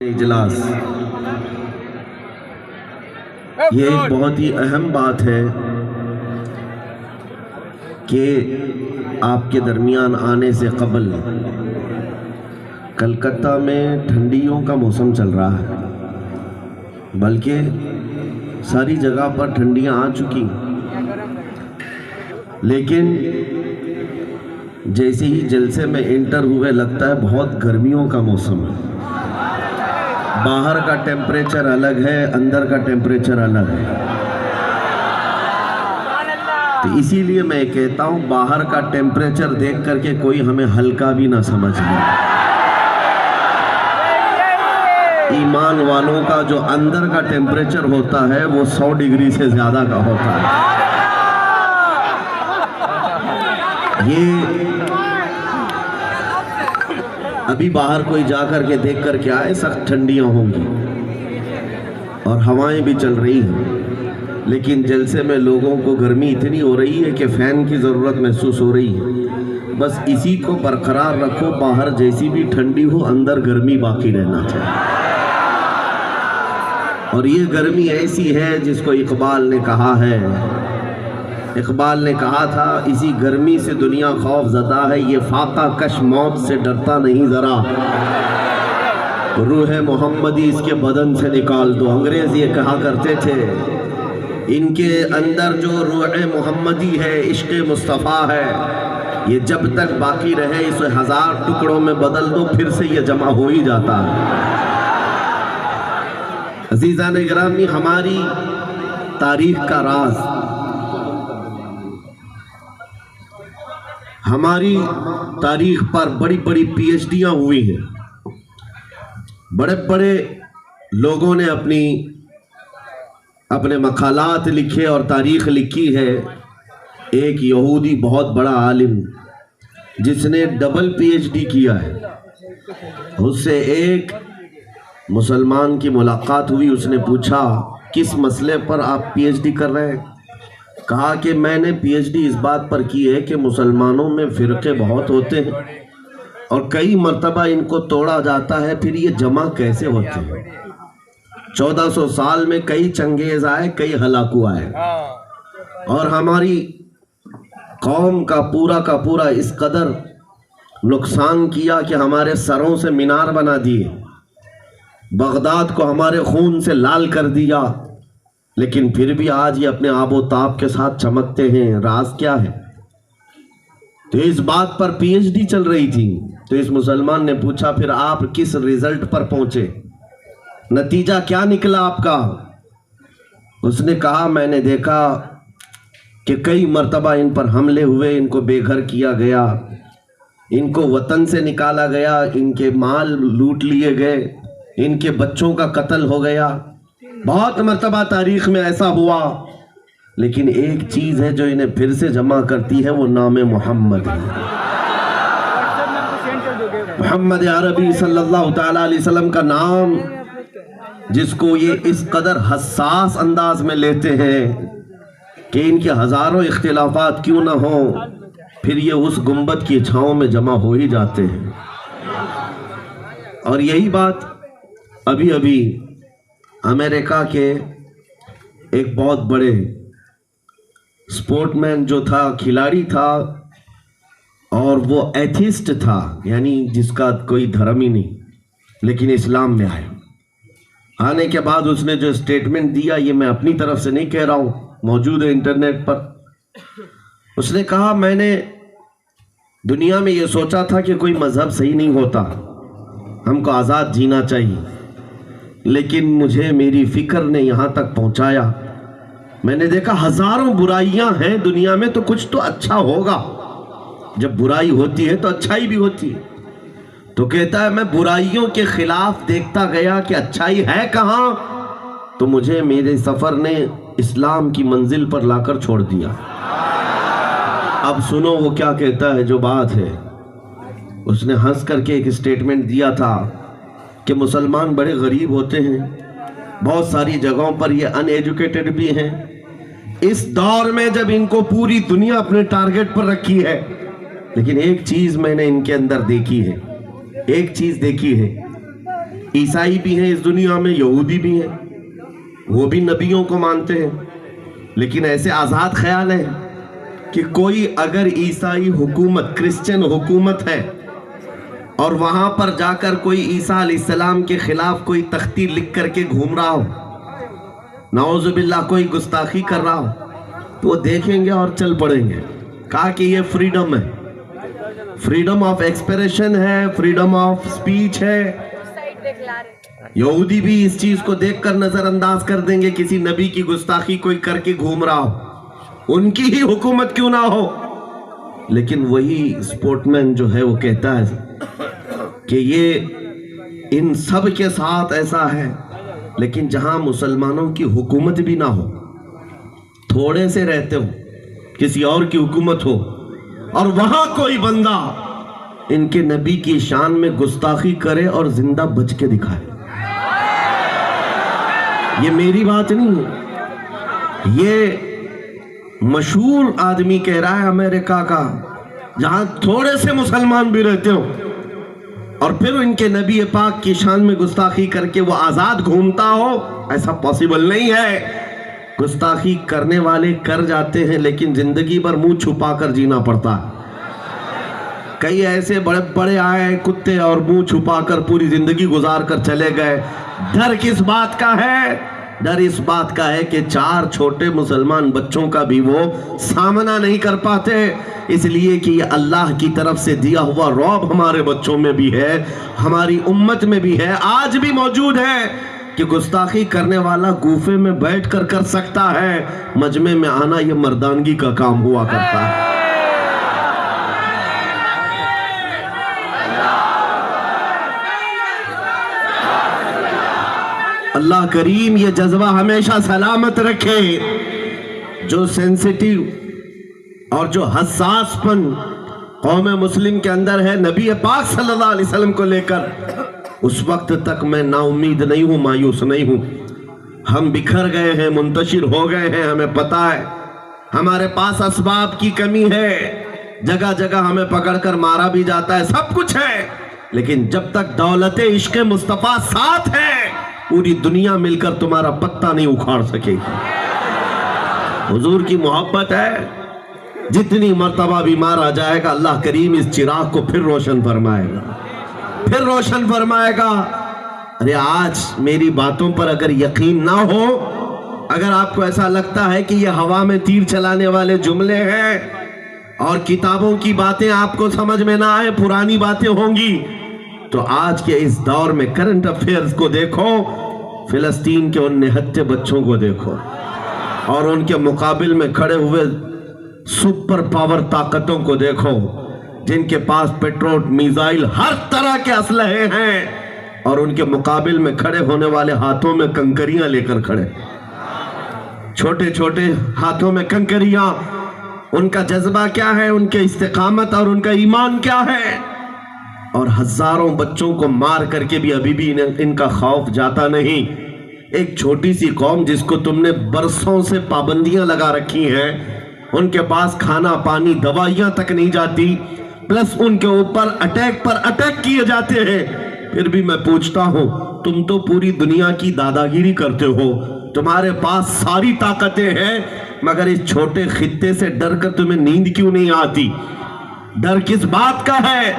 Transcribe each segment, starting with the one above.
اجلاس یہ ایک بہت ہی اہم بات ہے کہ آپ کے درمیان آنے سے قبل کلکتہ میں ٹھنڈیوں کا موسم چل رہا ہے، بلکہ ساری جگہ پر ٹھنڈیاں آ چکی، لیکن جیسے ہی جلسے میں انٹر ہوئے لگتا ہے بہت گرمیوں کا موسم ہے۔ باہر کا ٹیمپریچر الگ ہے، اندر کا ٹیمپریچر الگ ہے۔ تو اسی لیے میں کہتا ہوں باہر کا ٹیمپریچر دیکھ کر کے کوئی ہمیں ہلکا بھی نہ سمجھ لے۔ ایمان والوں کا جو اندر کا ٹیمپریچر ہوتا ہے وہ 100 ڈگری سے زیادہ کا ہوتا ہے۔ یہ ابھی باہر کوئی جا کر کے دیکھ کر کے آئے، سخت ٹھنڈیاں ہوں گی اور ہوائیں بھی چل رہی ہیں، لیکن جلسے میں لوگوں کو گرمی اتنی ہو رہی ہے کہ فین کی ضرورت محسوس ہو رہی ہے۔ بس اسی کو برقرار رکھو، باہر جیسی بھی ٹھنڈی ہو اندر گرمی باقی رہنا چاہیے۔ اور یہ گرمی ایسی ہے جس کو اقبال نے کہا ہے، اقبال نے کہا تھا اسی گرمی سے دنیا خوف زدہ ہے، یہ فاقہ کش موت سے ڈرتا نہیں ذرا، روح محمدی اس کے بدن سے نکال دو۔ انگریز یہ کہا کرتے تھے ان کے اندر جو روح محمدی ہے، عشق مصطفیٰ ہے، یہ جب تک باقی رہے اسے 1000 ٹکڑوں میں بدل دو، پھر سے یہ جمع ہو ہی جاتا ہے۔ عزیزان گرامی، ہماری تاریخ کا راز، ہماری تاریخ پر بڑی بڑی پی ایچ ڈیاں ہوئی ہیں، بڑے بڑے لوگوں نے اپنے مقالات لکھے اور تاریخ لکھی ہے۔ ایک یہودی بہت بڑا عالم جس نے ڈبل پی ایچ ڈی کیا ہے، اس سے ایک مسلمان کی ملاقات ہوئی، اس نے پوچھا کس مسئلے پر آپ پی ایچ ڈی کر رہے ہیں؟ کہا کہ میں نے پی ایچ ڈی اس بات پر کی ہے کہ مسلمانوں میں فرقے بہت ہوتے ہیں اور کئی مرتبہ ان کو توڑا جاتا ہے، پھر یہ جمع کیسے ہوتے ہیں؟ 1400 سال میں کئی چنگیز آئے، کئی ہلاکو آئے، اور ہماری قوم کا پورا اس قدر نقصان کیا کہ ہمارے سروں سے مینار بنا دیے، بغداد کو ہمارے خون سے لال کر دیا، لیکن پھر بھی آج یہ اپنے آب و تاب کے ساتھ چمکتے ہیں۔ راز کیا ہے؟ تو اس بات پر پی ایچ ڈی چل رہی تھی۔ تو اس مسلمان نے پوچھا پھر آپ کس ریزلٹ پر پہنچے، نتیجہ کیا نکلا آپ کا؟ اس نے کہا میں نے دیکھا کہ کئی مرتبہ ان پر حملے ہوئے، ان کو بے گھر کیا گیا، ان کو وطن سے نکالا گیا، ان کے مال لوٹ لیے گئے، ان کے بچوں کا قتل ہو گیا، بہت مرتبہ تاریخ میں ایسا ہوا، لیکن ایک چیز ہے جو انہیں پھر سے جمع کرتی ہے، وہ نام محمد ہے، محمد عربی صلی اللہ تعالیٰ علیہ وسلم کا نام، جس کو یہ اس قدر حساس انداز میں لیتے ہیں کہ ان کے ہزاروں اختلافات کیوں نہ ہوں، پھر یہ اس گنبد کی چھاؤں میں جمع ہو ہی جاتے ہیں۔ اور یہی بات ابھی امریکہ کے ایک بہت بڑے سپورٹ مین جو تھا، کھلاڑی تھا، اور وہ ایتھیسٹ تھا، یعنی جس کا کوئی دھرم ہی نہیں، لیکن اسلام میں آنے کے بعد اس نے جو اسٹیٹمنٹ دیا، یہ میں اپنی طرف سے نہیں کہہ رہا ہوں، موجود ہے انٹرنیٹ پر۔ اس نے کہا میں نے دنیا میں یہ سوچا تھا کہ کوئی مذہب صحیح نہیں ہوتا، ہم کو آزاد جینا چاہیے، لیکن مجھے میری فکر نے یہاں تک پہنچایا، میں نے دیکھا ہزاروں برائیاں ہیں دنیا میں، تو کچھ تو اچھا ہوگا، جب برائی ہوتی ہے تو اچھائی بھی ہوتی ہے۔ تو کہتا ہے میں برائیوں کے خلاف دیکھتا گیا کہ اچھائی ہے کہاں، تو مجھے میرے سفر نے اسلام کی منزل پر لا کر چھوڑ دیا۔ اب سنو وہ کیا کہتا ہے، جو بات ہے، اس نے ہنس کر کے ایک اسٹیٹمنٹ دیا تھا کہ مسلمان بڑے غریب ہوتے ہیں، بہت ساری جگہوں پر یہ ان ایجوکیٹڈ بھی ہیں، اس دور میں جب ان کو پوری دنیا اپنے ٹارگٹ پر رکھی ہے، لیکن ایک چیز میں نے ان کے اندر دیکھی ہے، ایک چیز دیکھی ہے عیسائی بھی ہیں اس دنیا میں، یہودی بھی ہیں، وہ بھی نبیوں کو مانتے ہیں، لیکن ایسے آزاد خیال ہے کہ کوئی اگر عیسائی حکومت، کرسچن حکومت ہے اور وہاں پر جا کر کوئی عیسیٰ علیہ السلام کے خلاف کوئی تختی لکھ کر کے گھوم رہا ہو، نعوذ باللہ کوئی گستاخی کر رہا ہو، تو وہ دیکھیں گے اور چل پڑیں گے۔ کہا کہ یہ فریڈم ہے، فریڈم آف ایکسپریشن ہے، فریڈم آف سپیچ ہے۔ یہودی بھی اس چیز کو دیکھ کر نظر انداز کر دیں گے، کسی نبی کی گستاخی کوئی کر کے گھوم رہا ہو، ان کی ہی حکومت کیوں نہ ہو۔ لیکن وہی سپورٹ مین جو ہے وہ کہتا ہے کہ یہ ان سب کے ساتھ ایسا ہے، لیکن جہاں مسلمانوں کی حکومت بھی نہ ہو، تھوڑے سے رہتے ہو، کسی اور کی حکومت ہو، اور وہاں کوئی بندہ ان کے نبی کی شان میں گستاخی کرے اور زندہ بچ کے دکھائے۔ یہ میری بات نہیں ہے، یہ مشہور آدمی کہہ رہا ہے امریکہ کا، جہاں تھوڑے سے مسلمان بھی رہتے ہو اور پھر ان کے نبی پاک کی شان میں گستاخی کر کے وہ آزاد گھومتا ہو، ایسا پاسبل نہیں ہے۔ گستاخی کرنے والے کر جاتے ہیں، لیکن زندگی بھر منہ چھپا کر جینا پڑتا ہے۔ کئی ایسے بڑے بڑے آئے کتے اور منہ چھپا کر پوری زندگی گزار کر چلے گئے۔ ڈر کس بات کا ہے؟ ڈر اس بات کا ہے کہ 4 چھوٹے مسلمان بچوں کا بھی وہ سامنا نہیں کر پاتے، اس لیے کہ یہ اللہ کی طرف سے دیا ہوا رعب ہمارے بچوں میں بھی ہے، ہماری امت میں بھی ہے، آج بھی موجود ہے کہ گستاخی کرنے والا گوفے میں بیٹھ کر کر سکتا ہے، مجمع میں آنا یہ مردانگی کا کام ہوا کرتا ہے۔ اللہ کریم یہ جذبہ ہمیشہ سلامت رکھے۔ جو سینسیٹیو اور جو حساس پن قوم مسلم کے اندر ہے نبی پاک صلی اللہ علیہ وسلم کو لے کر، اس وقت تک میں نا امید نہیں ہوں، مایوس نہیں ہوں۔ ہم بکھر گئے ہیں، منتشر ہو گئے ہیں، ہمیں پتا ہے ہمارے پاس اسباب کی کمی ہے، جگہ جگہ ہمیں پکڑ کر مارا بھی جاتا ہے، سب کچھ ہے، لیکن جب تک دولت عشق مصطفیٰ ساتھ ہے، پوری دنیا مل کر تمہارا پتہ نہیں اکھاڑ سکے گی۔ حضور کی محبت ہے، جتنی مرتبہ بھی مارا جائے گا اللہ کریم اس چراغ کو پھر روشن فرمائے گا، پھر روشن فرمائے گا۔ ارے آج میری باتوں پر اگر یقین نہ ہو، اگر آپ کو ایسا لگتا ہے کہ یہ ہوا میں تیر چلانے والے جملے ہیں اور کتابوں کی باتیں آپ کو سمجھ میں نہ آئے، پرانی باتیں ہوں گی، تو آج کے اس دور میں کرنٹ افیئرز کو دیکھو، فلسطین کے ان نہتے بچوں کو دیکھو، اور ان کے مقابل میں کھڑے ہوئے سپر پاور طاقتوں کو دیکھو، جن کے پاس پیٹرول، میزائل، ہر طرح کے اسلحے ہیں، اور ان کے مقابل میں کھڑے ہونے والے ہاتھوں میں کنکریاں لے کر کھڑے، چھوٹے چھوٹے ہاتھوں میں کنکریاں۔ ان کا جذبہ کیا ہے، ان کے استقامت اور ان کا ایمان کیا ہے، اور ہزاروں بچوں کو مار کر کے بھی ابھی بھی ان کا خوف جاتا نہیں۔ ایک چھوٹی سی قوم جس کو تم نے برسوں سے پابندیاں لگا رکھی ہیں، ان کے پاس کھانا پانی دوائیاں تک نہیں جاتی، پلس ان کے اوپر اٹیک پر اٹیک کیے جاتے ہیں، پھر بھی میں پوچھتا ہوں تم تو پوری دنیا کی داداگیری کرتے ہو، تمہارے پاس ساری طاقتیں ہیں، مگر اس چھوٹے خطے سے ڈر کر تمہیں نیند کیوں نہیں آتی؟ ڈر کس بات کا ہے؟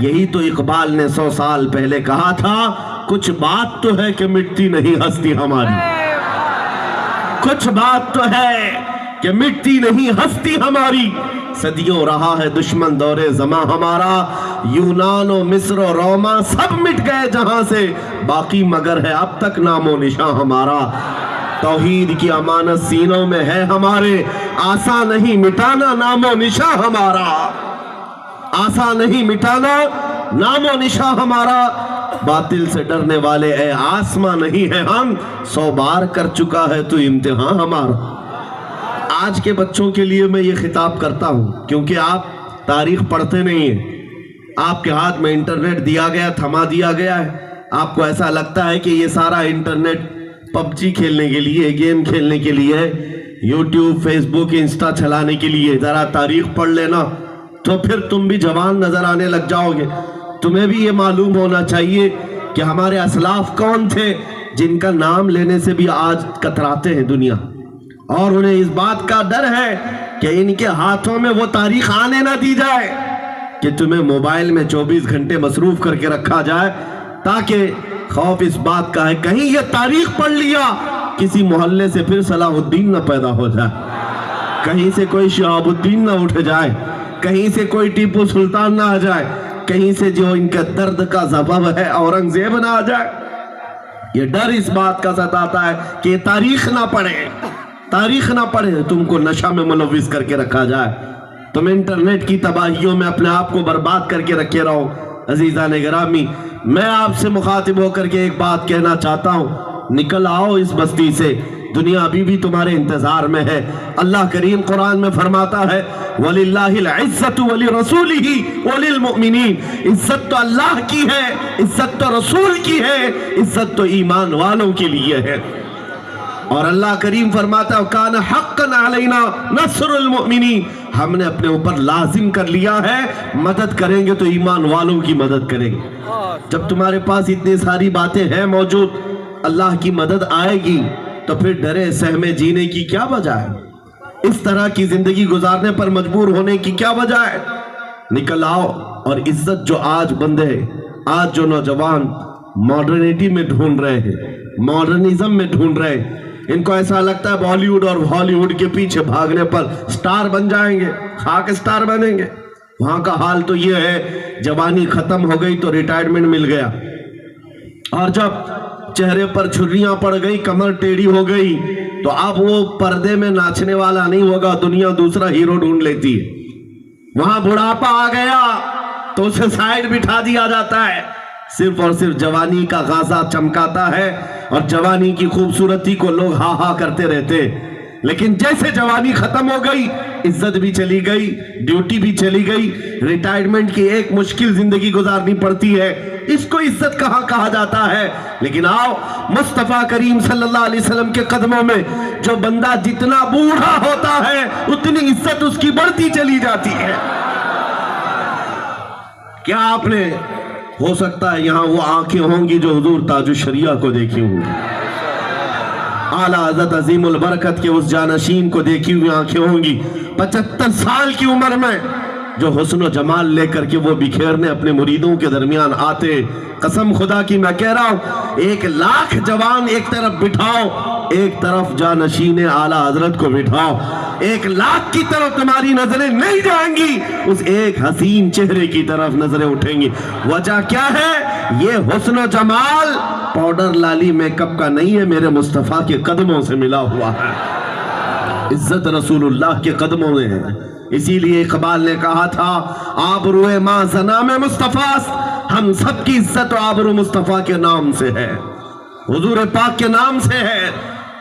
یہی تو اقبال نے 100 سال پہلے کہا تھا، کچھ بات تو ہے کہ مٹتی نہیں ہستی ہماری، کچھ بات تو ہے کہ مٹتی نہیں ہستی ہماری، صدیوں رہا ہے دشمن دور زماں ہمارا، یونان و مصر و روما سب مٹ گئے جہاں سے، باقی مگر ہے اب تک نام و نشاں ہمارا، توحید کی امانت سینوں میں ہے ہمارے، آسان نہیں مٹانا نام و نشاں ہمارا، آسان نہیں مٹانا نام و نشاں ہمارا، باطل سے ڈرنے والے اے آسماں نہیں ہے ہم، 100 بار کر چکا ہے تو امتحان ہمارا۔ آج کے بچوں کے لیے میں یہ خطاب کرتا ہوں، کیونکہ آپ تاریخ پڑھتے نہیں ہیں، آپ کے ہاتھ میں انٹرنیٹ دیا گیا، تھما دیا گیا ہے، آپ کو ایسا لگتا ہے کہ یہ سارا انٹرنیٹ پب جی کھیلنے کے لیے، گیم کھیلنے کے لیے، یوٹیوب، فیس بک، انسٹا چلانے کے لیے، ذرا تاریخ پڑھ لینا تو پھر تم بھی جوان نظر آنے لگ جاؤ گے۔ تمہیں بھی یہ معلوم ہونا چاہیے کہ کہ ہمارے اسلاف کون تھے جن کا نام لینے سے بھی آج کتراتے ہیں دنیا، اور انہیں اس بات کا ڈر ہے کہ ان کے ہاتھوں میں وہ تاریخ آنے نہ دی جائے کہ تمہیں موبائل میں 24 گھنٹے مصروف کر کے رکھا جائے، تاکہ خوف اس بات کا ہے کہیں یہ تاریخ پڑھ لیا کسی محلے سے پھر صلاح الدین نہ پیدا ہو جائے، کہیں سے کوئی شہاب الدین نہ اٹھ جائے، کہیں سے کوئی ٹیپو سلطان نہ آ جائے، کہیں سے جو ان کے درد کا سبب ہے اورنگزیب نہ آ جائے۔ یہ ڈر اس بات کا ستاتا ہے کہ تاریخ نہ پڑھے، تم کو نشہ میں ملوث کر کے رکھا جائے، تم انٹرنیٹ کی تباہیوں میں اپنے آپ کو برباد کر کے رکھے رہو۔ عزیزان گرامی، میں آپ سے مخاطب ہو کر کے ایک بات کہنا چاہتا ہوں، نکل آؤ اس بستی سے، دنیا ابھی بھی تمہارے انتظار میں ہے۔ اللہ کریم قرآن میں فرماتا ہے وَلِلَّهِ الْعِزَّةُ وَلِرَسُولِهِ وَلِلْمُؤْمِنِينَ، عزت تو اللہ کی ہے، عزت تو رسول کی ہے، عزت تو ایمان والوں کے لیے ہے۔ اور اللہ کریم فرماتا ہے وَكَانَ حَقًّا عَلَيْنَا نَصْرُ الْمُؤْمِنِينَ، ہم نے اپنے اوپر لازم کر لیا ہے، مدد کریں گے تو ایمان والوں کی مدد کریں گے۔ جب تمہارے پاس اتنی ساری باتیں ہیں موجود، اللہ کی مدد آئے گی تو پھر ڈرے سہمے جینے کی کیا وجہ ہے؟ اس طرح کی زندگی گزارنے پر مجبور ہونے کی کیا وجہ ہے؟ نکل آؤ، اور عزت جو آج بندے، آج جو نوجوان ماڈرنیٹی میں ڈھونڈ رہے ہیں، ماڈرنزم میں ڈھونڈ رہے ہیں، ان کو ایسا لگتا ہے بالی ووڈ اور ہالی ووڈ کے پیچھے بھاگنے پر سٹار بن جائیں گے، خاک سٹار بنیں گے۔ وہاں کا حال تو یہ ہے جوانی ختم ہو گئی تو ریٹائرمنٹ مل گیا، اور جب چہرے پر چھریاں پڑ گئی، کمر ٹیڑھی ہو گئی، تو اب وہ پردے میں ناچنے والا نہیں ہوگا، دنیا دوسرا ہیرو ڈھونڈ لیتی ہے۔ وہاں بڑھاپا آ گیا تو اسے سائیڈ بٹھا دیا جاتا ہے، صرف اور صرف جوانی کا غازہ چمکاتا ہے، اور جوانی کی خوبصورتی کو لوگ ہاں ہاں کرتے رہتے۔ لیکن جیسے جوانی ختم ہو گئی، عزت بھی چلی گئی، ڈیوٹی بھی چلی گئی، ریٹائرمنٹ کی ایک مشکل زندگی گزارنی پڑتی ہے، اس کو عزت کہاں کہا جاتا ہے؟ لیکن آؤ، مصطفیٰ کریم صلی اللہ علیہ وسلم کے قدموں میں جو بندہ جتنا بوڑھا ہوتا ہے اتنی عزت اس کی بڑھتی چلی جاتی ہے۔ کیا آپ نے، ہو سکتا ہے یہاں وہ آنکھیں ہوں گی جو حضور تاج الشریعہ کو دیکھی ہوں گی، اعلیٰ حضرت عظیم البرکت کے اس جانشین کو دیکھی ہوئی آنکھیں ہوں گی، 75 سال کی عمر میں جو حسن و جمال لے کر کے وہ بکھیرنے اپنے مریدوں کے درمیان آتے۔ قسم خدا کی میں کہہ رہا ہوں، 1,00,000 جوان ایک طرف بٹھاؤ، ایک طرف جانشین اعلیٰ حضرت کو بٹھاؤ، 1,00,000 کی طرف تمہاری نظریں نہیں جائیں گی، اس ایک حسین چہرے کی طرف نظریں اٹھیں گی۔ وجہ کیا ہے؟ یہ حسن و جمال پاؤڈر لالی میک اپ کا نہیں ہے، میرے مصطفیٰ کے قدموں سے ملا ہوا ہے، عزت رسول اللہ کے قدموں میں ہے۔ اسی لیے اقبال نے کہا تھا آبروئے ماں زنا میں مصطفیٰ، ہم سب کی عزت و آبرو مصطفیٰ کے نام سے ہے، حضور پاک کے نام سے ہے۔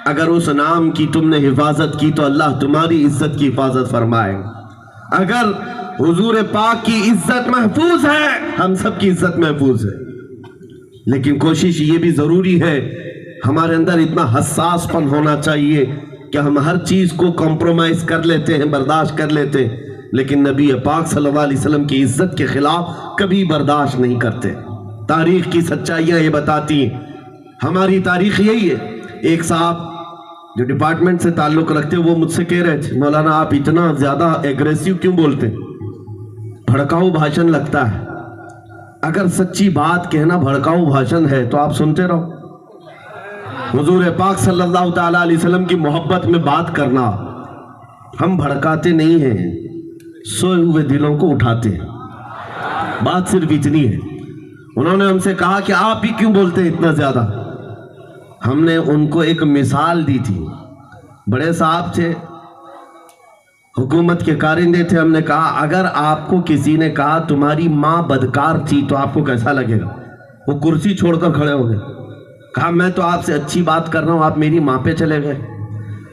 اگر اس نام کی تم نے حفاظت کی تو اللہ تمہاری عزت کی حفاظت فرمائے۔ اگر حضور پاک کی عزت محفوظ ہے، ہم سب کی عزت محفوظ ہے۔ لیکن کوشش یہ بھی ضروری ہے، ہمارے اندر اتنا حساس پن ہونا چاہیے کہ ہم ہر چیز کو کمپرومائز کر لیتے ہیں، برداشت کر لیتے ہیں، لیکن نبی پاک صلی اللہ علیہ وسلم کی عزت کے خلاف کبھی برداشت نہیں کرتے۔ تاریخ کی سچائیاں یہ بتاتی ہیں، ہماری تاریخ یہی ہے۔ ایک صاحب جو ڈپارٹمنٹ سے تعلق رکھتے وہ مجھ سے کہہ رہے تھے مولانا آپ اتنا زیادہ ایگریسیو کیوں بولتے ہیں، بھڑکاؤ بھاشن لگتا ہے۔ اگر سچی بات کہنا بھڑکاؤ بھاشن ہے تو آپ سنتے رہو۔ حضور پاک صلی اللہ تعالیٰ علیہ وسلم کی محبت میں بات کرنا، ہم بھڑکاتے نہیں ہیں، سوئے ہوئے دلوں کو اٹھاتے ہیں، بات صرف اتنی ہے۔ انہوں نے ہم سے کہا کہ آپ ہی کیوں بولتے ہیں اتنا زیادہ؟ ہم نے ان کو ایک مثال دی تھی، بڑے صاحب تھے، حکومت کے کارندے تھے۔ ہم نے کہا اگر آپ کو کسی نے کہا تمہاری ماں بدکار تھی تو آپ کو کیسا لگے گا؟ وہ کرسی چھوڑ کر کھڑے ہو گئے، کہا میں تو آپ سے اچھی بات کر رہا ہوں، آپ میری ماں پہ چلے گئے۔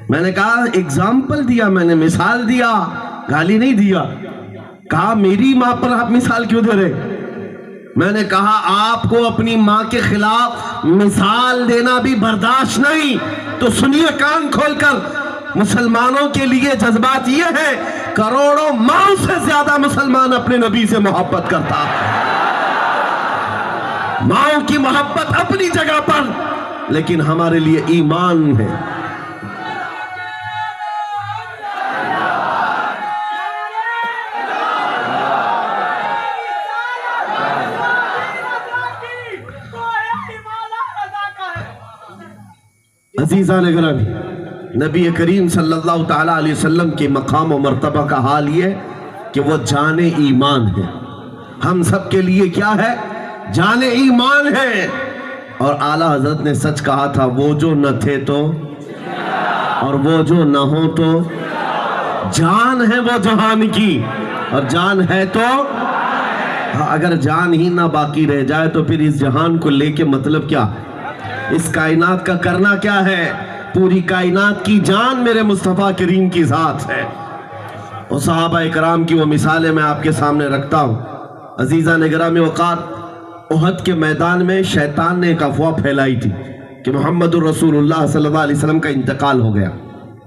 میں نے کہا ایگزامپل دیا، میں نے مثال دیا، گالی نہیں دیا۔ کہا میری ماں پر آپ مثال کیوں دے رہے؟ میں نے کہا آپ کو اپنی ماں کے خلاف مثال دینا بھی برداشت نہیں، تو سنیے کان کھول کر، مسلمانوں کے لیے جذبات یہ ہے، کروڑوں ماں سے زیادہ مسلمان اپنے نبی سے محبت کرتا ہے۔ ماؤں کی محبت اپنی جگہ پر، لیکن ہمارے لیے ایمان ہے۔ عزیزان گرامی، نبی کریم صلی اللہ تعالیٰ علیہ وسلم کے مقام و مرتبہ کا حال یہ کہ وہ جان ایمان ہے۔ ہم سب کے لیے کیا ہے؟ جان ایمان ہے۔ اور اعلیٰ حضرت نے سچ کہا تھا، وہ جو نہ تھے تو اور وہ جو نہ ہو تو، جان ہے وہ جہان کی، اور جان ہے تو اگر جان ہی نہ باقی رہ جائے تو پھر اس جہان کو لے کے مطلب کیا؟ اس کائنات کا کرنا کیا ہے؟ پوری کائنات کی جان میرے مصطفیٰ کریم کی ذات ہے۔ اور صحابہ اکرام کی وہ مثالیں میں آپ کے سامنے رکھتا ہوں۔ عزیزان گرامی وقار، احد کے میدان میں شیطان نے ایک افواہ پھیلائی تھی کہ محمد الرسول اللہ صلی اللہ علیہ وسلم کا انتقال ہو گیا،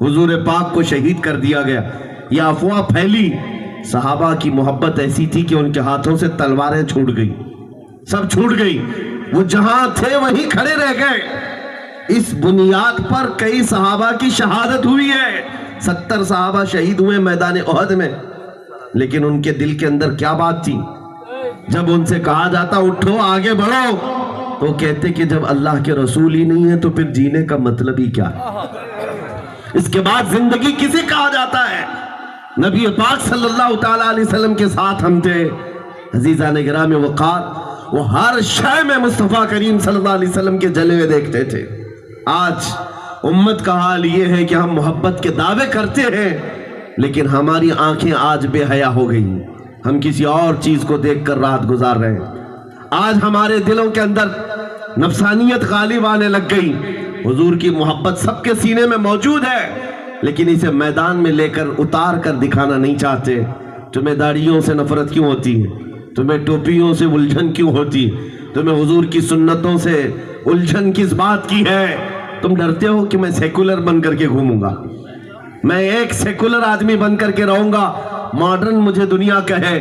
حضور پاک کو شہید کر دیا گیا۔ یہ افواہ پھیلی، صحابہ کی محبت ایسی تھی کہ ان کے ہاتھوں سے تلواریں چھوٹ گئی، سب چھوٹ گئی، وہ جہاں تھے وہیں کھڑے رہ گئے۔ اس بنیاد پر کئی صحابہ کی شہادت ہوئی ہے، 70 صحابہ شہید ہوئے میدان احد میں۔ لیکن ان کے دل کے اندر کیا بات تھی؟ جب ان سے کہا جاتا اٹھو آگے بڑھو، تو وہ کہتے کہ جب اللہ کے رسول ہی نہیں ہے تو پھر جینے کا مطلب ہی کیا؟ اس کے بعد زندگی کسے کہا جاتا ہے؟ نبی پاک صلی اللہ تعالیٰ علیہ وسلم کے ساتھ ہم تھے۔ عزیزان گرامی وقار، وہ ہر شے میں مصطفیٰ کریم صلی اللہ علیہ وسلم کے جلوے دیکھتے تھے۔ آج امت کا حال یہ ہے کہ ہم محبت کے دعوے کرتے ہیں، لیکن ہماری آنکھیں آج بے حیا ہو گئی، ہم کسی اور چیز کو دیکھ کر رات گزار رہے ہیں۔ آج ہمارے دلوں کے اندر نفسانیت غالب آنے لگ گئی۔ حضور کی محبت سب کے سینے میں موجود ہے، لیکن اسے میدان میں لے کر اتار کر دکھانا نہیں چاہتے۔ تمہیں داڑھیوں سے نفرت کیوں ہوتی ہے؟ تمہیں ٹوپیوں سے الجھن کیوں ہوتی ہے؟ تمہیں حضور کی سنتوں سے الجھن کس بات کی ہے؟ تم ڈرتے ہو کہ میں سیکولر بن کر کے گھوموں گا، میں ایک سیکولر آدمی بن کر کے رہوں گا، ماڈرن مجھے دنیا کہے۔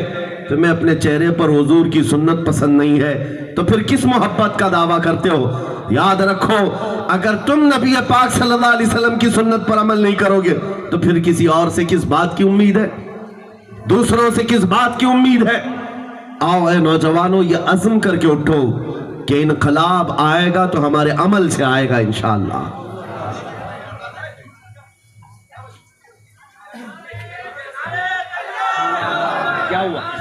تمہیں اپنے چہرے پر حضور کی سنت پسند نہیں ہے تو پھر کس محبت کا دعویٰ کرتے ہو؟ یاد رکھو، اگر تم نبی پاک صلی اللہ علیہ وسلم کی سنت پر عمل نہیں کرو گے تو پھر کسی اور سے کس بات کی امید ہے؟ دوسروں سے کس بات کی امید ہے؟ آؤ اے نوجوانوں، یہ عزم کر کے اٹھو کہ انقلاب آئے گا تو ہمارے عمل سے آئے گا انشاءاللہ۔ کیا ہوا؟